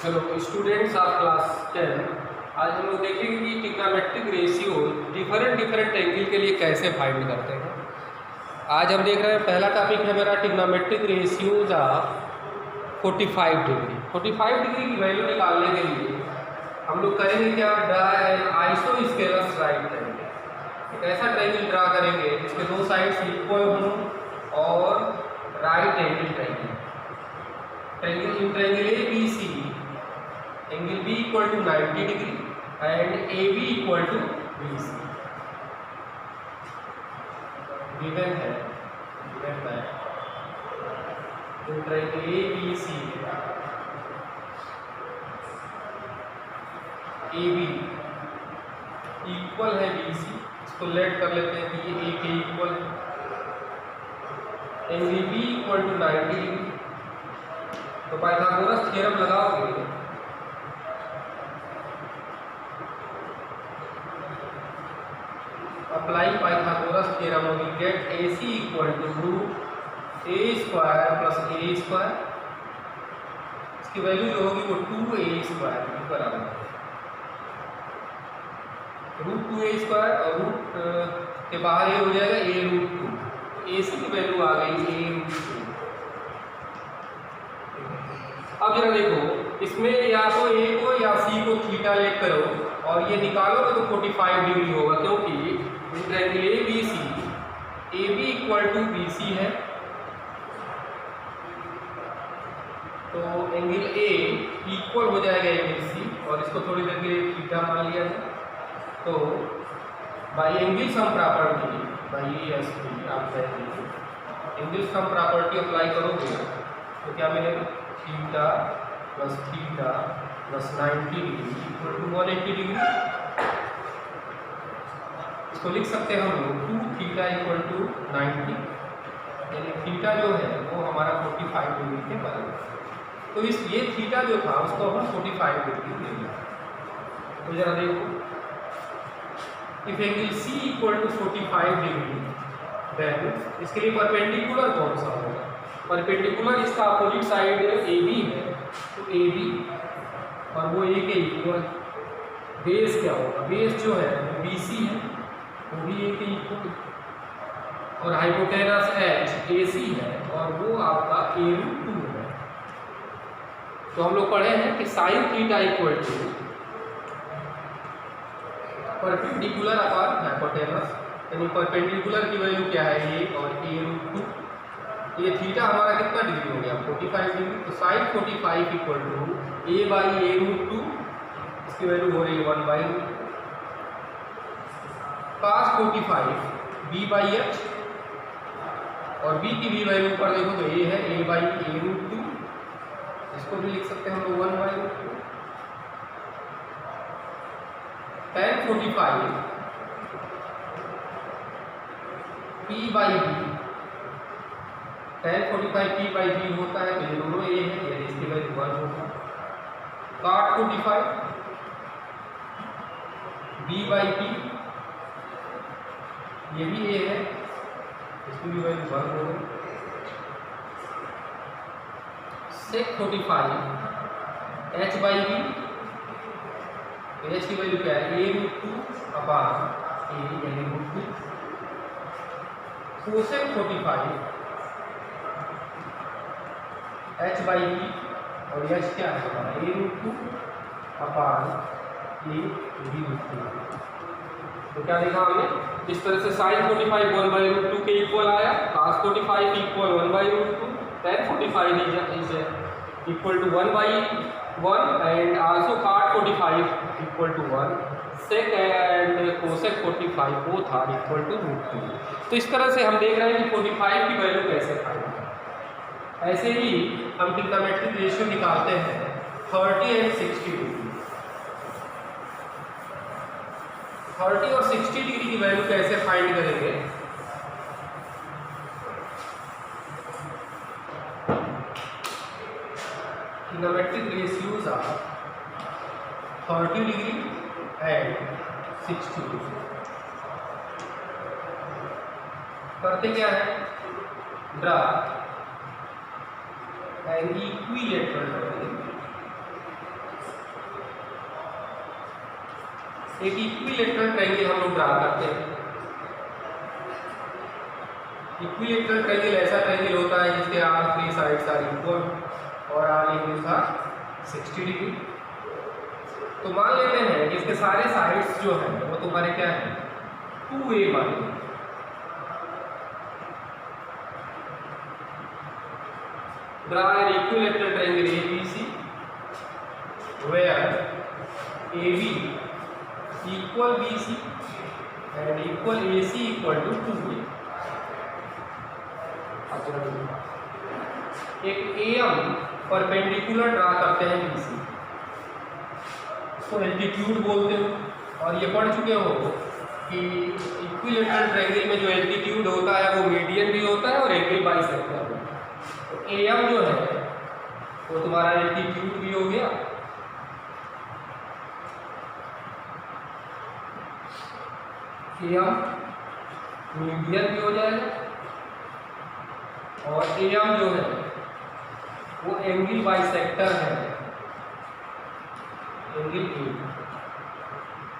Hello students of class 10। आज हम लोग देखेंगे कि ट्रिग्नोमेट्रिक रेशियो डिफरेंट एंगल के लिए कैसे फाइंड करते हैं। आज हम देख रहे हैं पहला टॉपिक है मेरा trigonometric ratios of 45 degree. 45 degree की वैल्यू निकालने के लिए हम लोग करेंगे क्या, आइसोस्केलस राइट ट्रायंगल। एक ऐसा ट्रायंगल ड्रा करेंगे जिसके दो साइड्स इक्वल हों और right angle triangle. Triangle A B C, angle B equal to 90 degree and AB equal to BC given है। तो ट्रायंगल ABC AB इक्वल है BC, इसको लेट कर लेते हैं कि ये A के इक्वल है। Angle B equal to 90 degree, तो पाइथागोरस थ्योरम लगाओगे applying Pythagoras theorem we will get AC equal to root A square plus A square। इसकी वैल्यू जो होगी वो 2A square के बराबर है। रूट 2A square और रूट के बाहर ये हो जाएगा A रूट 2। AC की वैल्यू आ गई A रूट 2। अब जरा देखो, इसमें या तो A को या C को थीटा लेट करो और ये निकालोगे तो 45 डिग्री होगा, क्योंकि triangle A B C, A B equal to B C है। तो एंगल ए इक्वल हो जाएगा एंगल सी, और इसको थोड़ी देर के लिए थीटा मान लिया है। तो by angle sum property, by S P आप एंगल सम प्रॉपर्टी अप्लाई करोगे तो क्या मिलेगा, theta plus 90 degree equal to 180 degree. इसको लिख सकते हैं हम लोग 2 थीटा इक्वल टू 90, यानी थीटा जो है वो हमारा 45 डिग्री के बराबर है। तो इस ये थीटा जो था उसको हम 45 डिग्री ले लिया। तो जरा देखो, if angle C equal to 45 degree then इसके लिए परपेंडिकुलर कौन सा होगा, परपेंडिकुलर इसका अपोजिट साइड ए बी है, तो ए बी और वो ए के इक्वल। बेस क्या होगा, बेस जो है वो बी सी है, वो भी ए के इक्वल, और हाइपोटेनस एच ए सी है और वो आपका ए रूट 2 है। तो हम लोग पढ़े हैं कि sine theta equal to perpendicular upon hypotenuse, यानी परपेंडिकुलर की वैल्यू क्या है ए और ए रूट 2। ये थीटा हमारा कितना डिग्री हो गया, 45 डिग्री। तो sine 45 equal to A by A root 2, इसकी वैल्यू हो रही है 1 by root. cos 45 b by H, और b की भी वैल्यू पर देखो तो a है a बाई ए रूट 2, इसको भी लिख सकते हैं हम लोग 1 by root 2। tan 45 p by b, tan 45 p by b होता है, तो ये दोनों a है, यानी इसकी वैल्यू 1 होगा। cot 45 b बाई p, ये भी ए है, इसकी भी वैल्यू 1 होगी। sec 45 h by B, H की वैल्यू क्या है, ए रूट 2 अपॉन ए यानी root 2। cosec 45 h by B, और एच क्या है हमारा A root 2 upon A B root 2। तो क्या देखा हमने, इस तरह से साइन 45 1 बाई रूट 2 के इक्वल आया, cos 45 equal 1 by root 2, tan 45 is equal to 1 by 1 and also cot 45 equal to 1, sec and cosec 45 both are equal to root 2। तो इस तरह से हम देख रहे हैं कि 45 की वैल्यू कैसे फाइंड करें। ऐसे ही हम ट्रिग्नोमेट्रिक रेशियो निकालते हैं 30 एंड 60 डिग्री। 30 और 60 डिग्री की वैल्यू कैसे फाइंड करेंगे, trigonometric ratios of 30 degree and 60 degree. करते क्या है, ड्रा एन इक्विलेटरल एक इक्विलेटरल ट्रायंगल हम लोग ड्रा करते हैं। इक्विलेटरल ट्रायंगल ऐसा ट्रायंगल होता है जिसके आर 3 साइड्स आर इक्वल और आर एंगल्स आर 60 डिग्री। तो मान लेते हैं कि इसके सारे साइड्स जो है वो तुम्हारे क्या है 2a मान लो। Draw an equilateral triangle ABC where AB equal BC and equal AC equal to 2A। एक AM परपेंडिकुलर ड्रा करते हैं BC, इसको एल्टीट्यूड बोलते हो और ये पढ़ चुके हो कि इक्विलेटरल ट्रायंगल में जो एल्टीट्यूड होता है वो मीडियन भी होता है और एंगल बाइसेक्टर होता है। तो AM जो है वो तुम्हारा एल्टीट्यूड भी हो गया AM मीडियन भी हो जाएगा और AM जो है वो एंगल बाइसेक्टर है, एंगल A।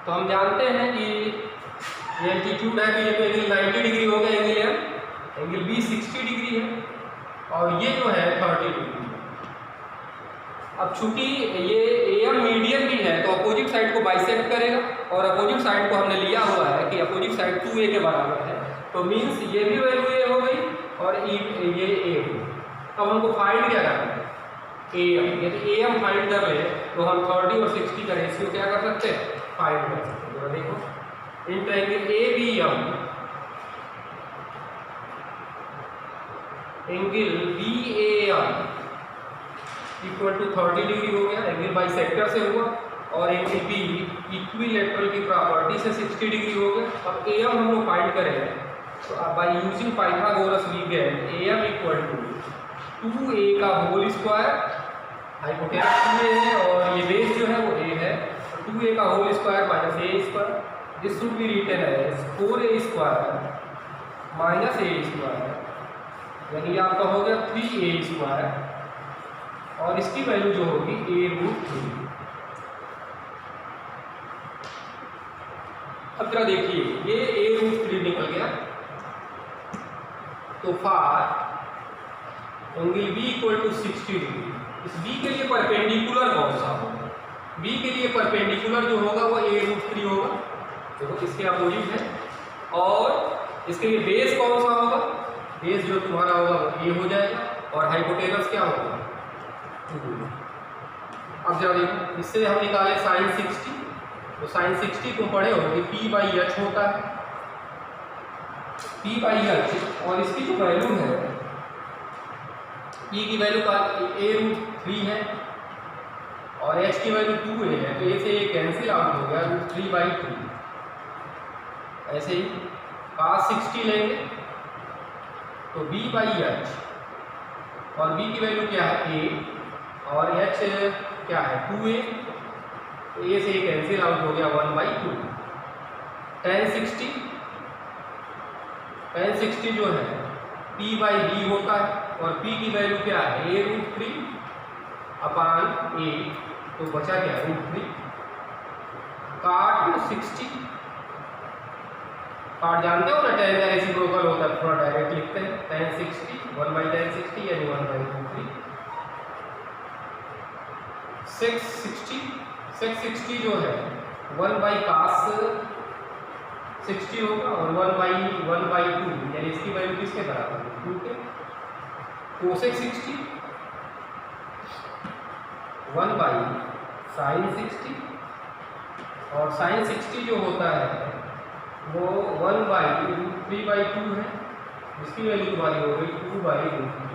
तो हम जानते हैं कि एल्टीट्यूड है तो ये तो एंगल 90 डिग्री हो गया angle M, angle B 60 degree है और ये जो है 30 डिग्री। अब चूंकि ये AM मीडियन भी है तो अपोजिट साइड को बाइसेक्ट करेगा और अपोजिट साइड को हमने लिया हुआ है कि अपोजिट साइड 2a के बराबर है, तो मीन्स ये भी वैल्यू a हो गई और ये a हो। अब हमको फाइंड क्या करना है AM। यदि AM फाइंड कर ले तो हम 30 और 60 का रेशियो क्या कर सकते हैं फाइंड कर सकते हैं। देखो in triangle ABM angle BAM equal to 30 degree हो गया, एंगल बाइसेक्टर से हुआ और एंगल B इक्विलेटरल की प्रॉपर्टी से 60 डिग्री हो गया। अब AM हम लोग फाइंड करेंगे तो by using Pythagoras we get AM equal to 2a का होल स्क्वायर, हाइपोटेनस 2a है और ये बेस जो है वो a है, 2a का whole square minus a square, this should be written as 4a square minus a square, यानी आपका हो गया 3a स्क्वायर और इसकी वैल्यू जो होगी a√3। अब जरा देखिए ये a√3 निकल गया तो for angle B equal to 60 degree, इस B के लिए परपेंडिकुलर कौन सा होगा? B के लिए परपेंडिकुलर जो होगा वो a√3 होगा, देखो इसके अपोजिट है। और इसके लिए बेस कौन सा होगा? बेस जो तुम्हारा होगा वो a हो जाएगा और हाइपोटेनस क्या होगा 2। अब जरा देखो इससे हम निकाले sin 60, तो sin 60 तुम पढ़े हो कि p/h होता है, p/h और इसकी जो वैल्यू है p की वैल्यू का a√3 है और h की वैल्यू 2a है, तो a से ये कैंसिल आउट हो गया √3/3। ऐसे ही cos 60 लेंगे तो b/h और b की वैल्यू क्या है a और h क्या है 2a, तो a से कैंसिल आउट हो गया 1/2। tan 60 जो है p/b होता है और p की वैल्यू क्या है a√3 अपान a, तो बचा क्या √3। cot 60, cot जानते हो ना tan का रेसिप्रोकल होता है, थोड़ा डायरेक्ट लिखते हैं tan 60 1/tan 60 यानी 1/√3। sec 60 जो है 1/cos 60 होगा और 1/2 यानी इसकी वैल्यू किसके बराबर है 2 के। cosec 60 1/sin 60 और sin 60 जो होता है वो 1/√3/2 है, इसकी वैल्यू तुम्हारी हो गई 2/√3।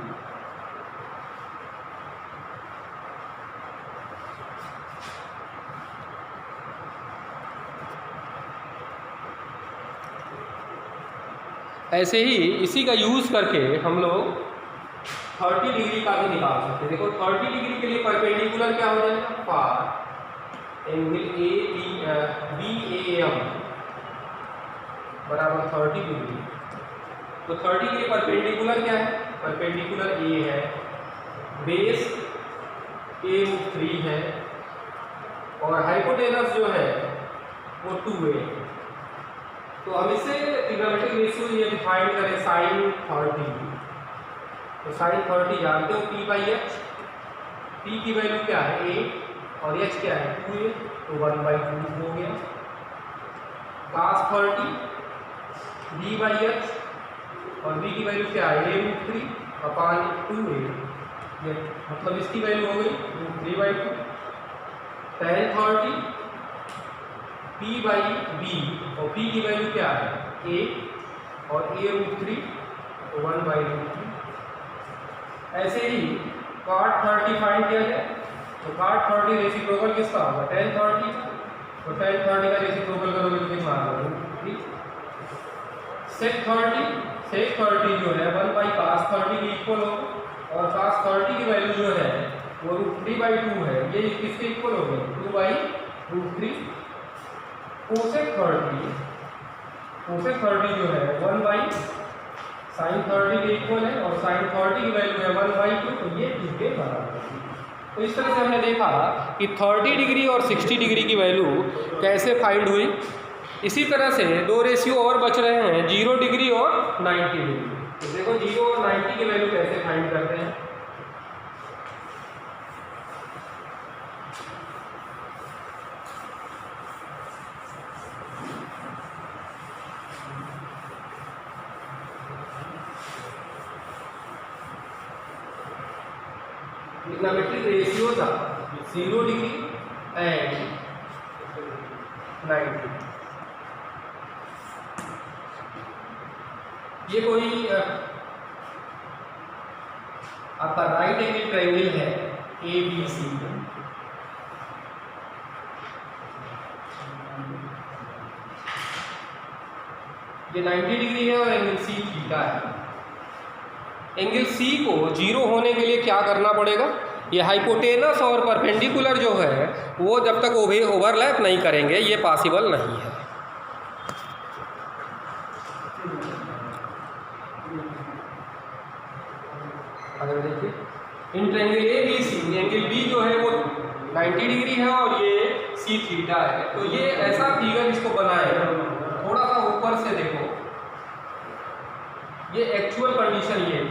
ऐसे ही इसी का यूज़ करके हम लोग 30 डिग्री का भी निकाल सकते हैं। देखो 30 डिग्री के लिए परपेंडिकुलर क्या हो जाएगा फार एंगल BAM बराबर 30 डिग्री। तो 30 के लिए परपेंडिकुलर क्या है? परपेंडिकुलर A है, बेस a√3 है और हाइपोटेनस जो है वो 2a। तो हम इससे ट्रिग्नोमेट्रिक रेशियो ये डिफाइन करें sin 30। तो sin 30 जानते हो p/h, p की वैल्यू क्या है a और h क्या है 2a, तो 1/2 हो गया। cos 30 b/h और b की वैल्यू क्या है a√3/2a, ये मतलब इसकी वैल्यू हो गई 3/2। tan 30 p/b और p की वैल्यू क्या है a और a√3 तो 1/3। ऐसे ही cot 30 फाइंड किया जाए तो cot 30 रेसिप्रोकल किसका होगा tan 30, तो tan 30 का रेसिप्रोकल करोगे तो कितना आ जाएगा। sec 30 जो है 1/cos 30 के इक्वल होगा और cos 30 की वैल्यू जो है वो √3/2 है, ये किसके इक्वल होगी 2/√3। cosec 30 जो है 1/sin 30 के इक्वल है और sin 30 की वैल्यू है 1/2, तो ये 2 के बराबर है। तो इस तरह से हमने देखा कि 30 डिग्री और 60 डिग्री की वैल्यू कैसे फाइंड हुई। इसी तरह से दो रेशियो और बच रहे हैं 0 डिग्री और 90 डिग्री। तो देखो 0 और 90 की वैल्यू कैसे फाइंड करते हैं। Trigonometric ratios are 0 degree and 90। ये कोई आपका राइट एंगल ट्रायंगल है ABC। ये 90 डिग्री है और एंगल C थीटा है। एंगल C को 0 होने के लिए क्या करना पड़ेगा, ये हाइपोटेनस और परपेंडिकुलर जो है वो जब तक ओवरलैप नहीं करेंगे ये पॉसिबल नहीं है। अगर देखिए in triangle ABC angle B जो है वो 90 डिग्री है और ये C थीटा है, तो ये ऐसा फिगर इसको बनाएगा। थोड़ा सा ऊपर से देखो, ये एक्चुअल कंडीशन ये है,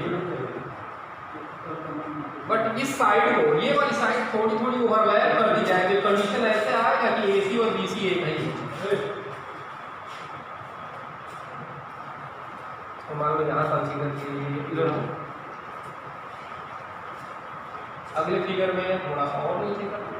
बट इस साइड को ये वाली साइड थोड़ी थोड़ी ओवरलैप कर दी जाए तो कंडीशन ऐसे आएगा कि AC और BC एक है। तो मान लो यहाँ कंसीडर कीजिए, अगले फिगर में थोड़ा सा और नीचे करते हैं।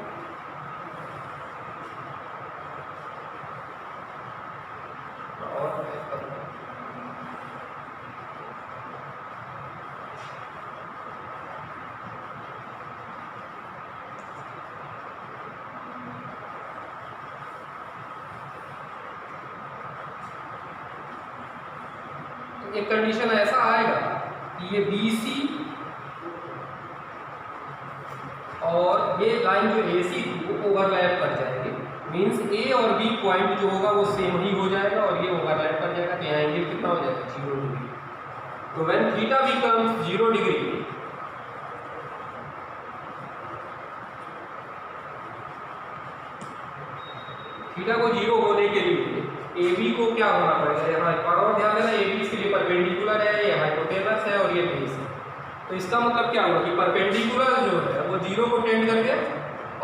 एक कंडीशन ऐसा आएगा कि ये BC और ये लाइन जो AC थी वो ओवरलैप कर जाएगी, मींस A और B पॉइंट जो होगा वो सेम ही हो जाएगा और ये ओवरलैप कर जाएगा, तो यहाँ एंगल कितना हो जाएगा 0 डिग्री। तो when theta becomes 0 degree, theta को 0 होने के लिए AB को क्या होना पड़ेगा, यहाँ एक बार और ध्यान देना, AB इसके लिए परपेंडिकुलर है, ये हाइपोटेनस है और ये बेस है। तो इसका मतलब क्या हुआ कि परपेंडिकुलर जो है वो 0 को टेंड करके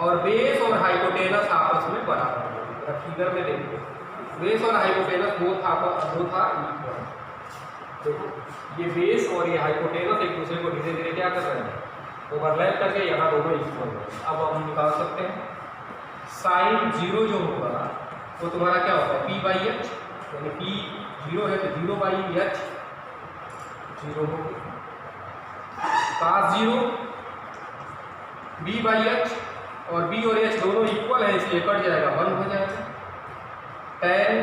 और बेस और हाइपोटेनस आपस में बराबर है। फिगर में देखो बेस और हाइपोटेनस बोथ आर इक्वल। देखो ये बेस और ये हाइपोटेनस एक दूसरे को धीरे धीरे क्या कर रहे हैं ओवरलैप करके, यहाँ दोनों इक्वल है। अब हम निकाल सकते हैं साइन 0 जो होगा वो तुम्हारा क्या होता है p/h, यानी p 0 है तो 0/h 0 होगा। cos 0 b/h और b और h दोनों इक्वल है इसलिए कट जाएगा 1 हो जाएगा। tan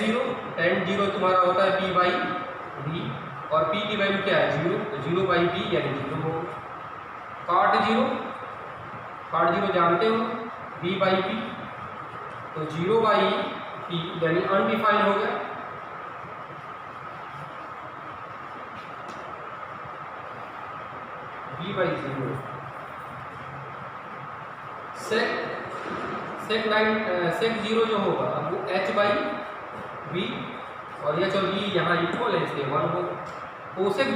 0 तुम्हारा होता है p/b और p की वैल्यू क्या है 0, तो 0/b यानी 0 होगा। cot 0 जानते हो b/p, तो 0/p यानी अनडिफाइंड हो गया। b/0 sec सेक 0 जो होगा वो h/b और h और b यहाँ इक्वल है इसके 1 होगा। कोसेक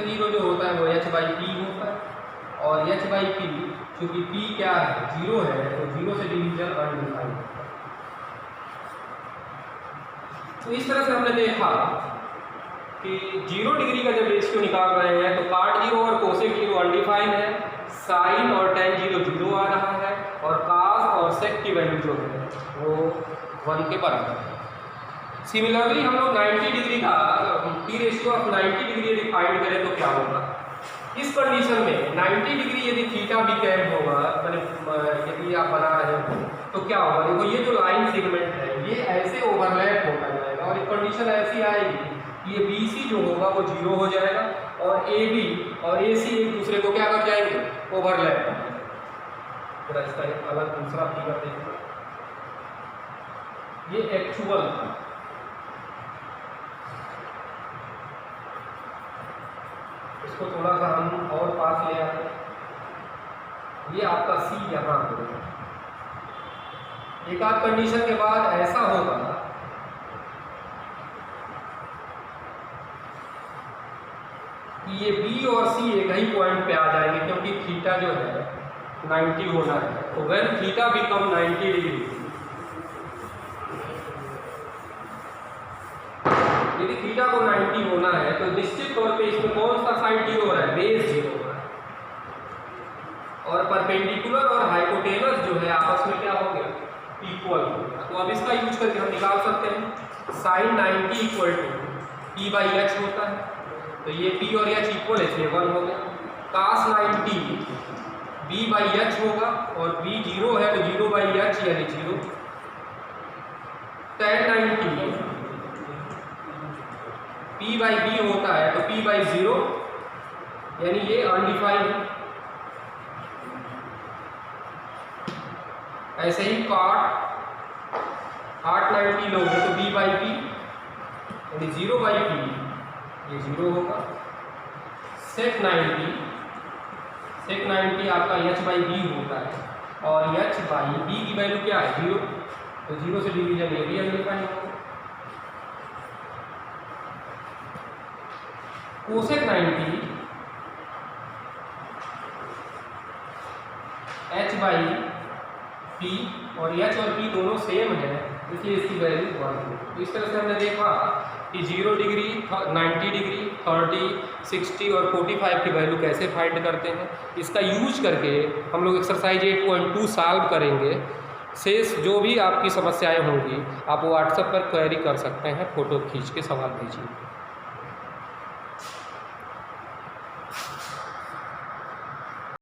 0 जो होता है वो h/p होता है और h/p चूँकि p क्या है 0 है तो 0 से डिवीजन अनडिफाइंड है। तो इस तरह से हमने देखा कि 0 डिग्री का जब रेशियो निकाल रहे हैं तो cot 0 और कोसेक 0 अनडिफाइंड है, साइन और tan 0 0 आ रहा है और cos और sec की वैल्यू जो है वो 1 के बराबर है। सिमिलरली हम लोग 90 डिग्री का P रेशियो ऑफ 90 डिग्री यदि फाइंड करें तो क्या होगा इस कंडीशन में 90 डिग्री यदि थीटा भी कैम होगा यदि आप बना रहे हो तो क्या होगा। देखो ये जो लाइन सेगमेंट है ये ऐसे ओवरलैप होता जाएगा और एक कंडीशन ऐसी आएगी कि ये BC जो होगा वो 0 हो जाएगा और AB और AC एक दूसरे को क्या कर जाएंगे ओवरलैप। थोड़ा इसका एक अलग दूसरा फिगर देखिए, ये एक्चुअल था, इसको थोड़ा सा हम और पास ले आते हैं। ये आपका C यहाँ होगा। एक आध कंडीशन के बाद ऐसा होगा कि ये B और C एक ही पॉइंट पे आ जाएंगे क्योंकि थीटा जो है 90 होना है। तो व्हेन थीटा बिकम 90 डिग्री, यदि थीटा को 90 होना है तो निश्चित तौर पे इसमें कौन सा साइड 0 हो रहा है, बेस 0 हो रहा है और परपेंडिकुलर और हाइपोटेनस जो है आपस में क्या हो गया इक्वल हो गया। तो अब इसका यूज करके हम निकाल सकते हैं साइन 90 इक्वल टू p/h होता है तो ये p और h इक्वल है इसलिए 1 हो गया। cos 90 b/h होगा और b 0 है तो 0/h यानी 0। tan 90 p/b होता है तो p/0 यानी ये अनडिफाइंड है। ऐसे ही cot 90 लोगे तो b/p यानी 0/p ये 0 होगा। sec 90 आपका h/b होता है और h/b की वैल्यू क्या है 0 तो 0 से डिवीजन ये भी अनडिफाइंड होगा। कोसेक 90 h/p और h और p दोनों सेम है इसलिए इसकी वैल्यू 1 है। तो इस तरह से हमने देखा कि 0 डिग्री 90 डिग्री 30 60 और 45 की वैल्यू कैसे फाइंड करते हैं। इसका यूज करके हम लोग एक्सरसाइज 8.2 सॉल्व करेंगे। शेष जो भी आपकी समस्याएं होंगी आप व्हाट्सएप पर क्वेरी कर सकते हैं, फ़ोटो खींच के सवाल भेजिए।